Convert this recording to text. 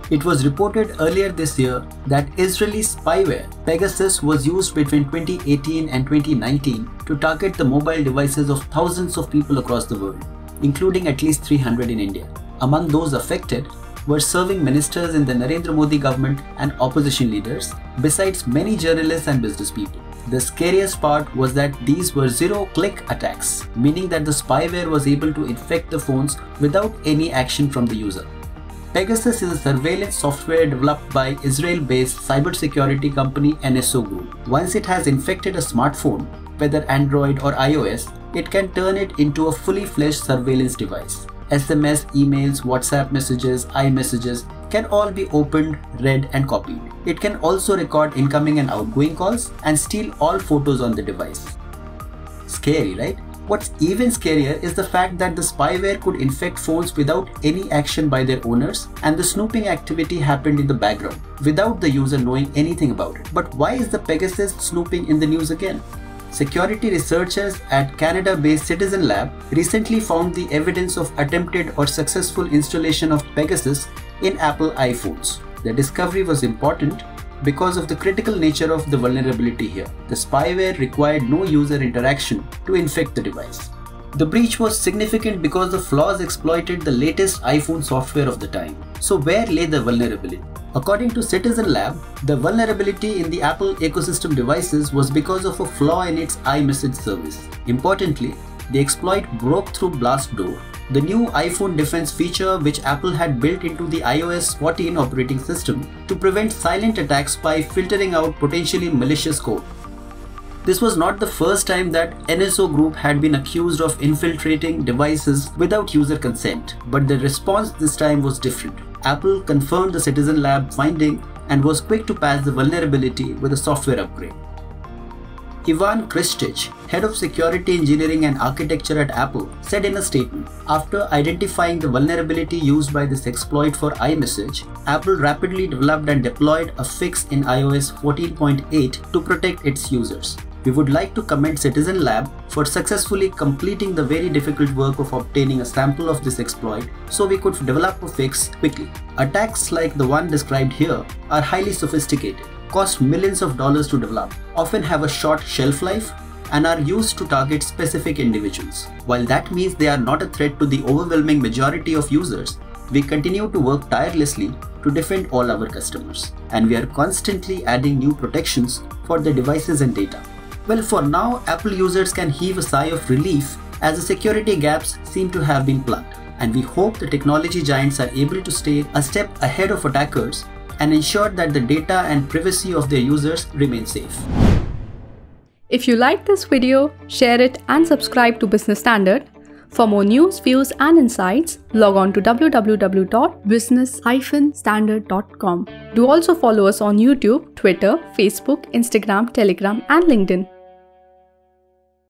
It was reported earlier this year that Israeli spyware Pegasus was used between 2018 and 2019 to target the mobile devices of thousands of people across the world, including at least 300 in India. Among those affected were serving ministers in the Narendra Modi government and opposition leaders, besides many journalists and business people. The scariest part was that these were zero-click attacks, meaning that the spyware was able to infect the phones without any action from the user. Pegasus is a surveillance software developed by Israel-based cybersecurity company NSO Group. Once it has infected a smartphone, whether Android or iOS, it can turn it into a fully fledged surveillance device. SMS, emails, WhatsApp messages, iMessages can all be opened, read and copied. It can also record incoming and outgoing calls and steal all photos on the device. Scary, right? What's even scarier is the fact that the spyware could infect phones without any action by their owners, and the snooping activity happened in the background without the user knowing anything about it. But why is the Pegasus snooping in the news again? Security researchers at Canada-based Citizen Lab recently found the evidence of attempted or successful installation of Pegasus in Apple iPhones. The discovery was important because of the critical nature of the vulnerability here. The spyware required no user interaction to infect the device. The breach was significant because the flaws exploited the latest iPhone software of the time. So where lay the vulnerability? According to Citizen Lab, the vulnerability in the Apple ecosystem devices was because of a flaw in its iMessage service. Importantly, the exploit broke through Blastdoor, the new iPhone defense feature which Apple had built into the iOS 14 operating system to prevent silent attacks by filtering out potentially malicious code. This was not the first time that NSO Group had been accused of infiltrating devices without user consent, but the response this time was different. Apple confirmed the Citizen Lab finding and was quick to patch the vulnerability with a software upgrade. Ivan Kristich, head of security engineering and architecture at Apple, said in a statement, after identifying the vulnerability used by this exploit for iMessage, Apple rapidly developed and deployed a fix in iOS 14.8 to protect its users. We would like to commend Citizen Lab for successfully completing the very difficult work of obtaining a sample of this exploit so we could develop a fix quickly. Attacks like the one described here are highly sophisticated, cost millions of dollars to develop, often have a short shelf life, and are used to target specific individuals. While that means they are not a threat to the overwhelming majority of users, we continue to work tirelessly to defend all our customers, and we are constantly adding new protections for the devices and data. Well, for now, Apple users can heave a sigh of relief as the security gaps seem to have been plugged, and we hope the technology giants are able to stay a step ahead of attackers and ensure that the data and privacy of their users remain safe. If you liked this video, share it and subscribe to Business Standard. For more news, views and insights, log on to www.business-standard.com. Do also follow us on YouTube, Twitter, Facebook, Instagram, Telegram and LinkedIn.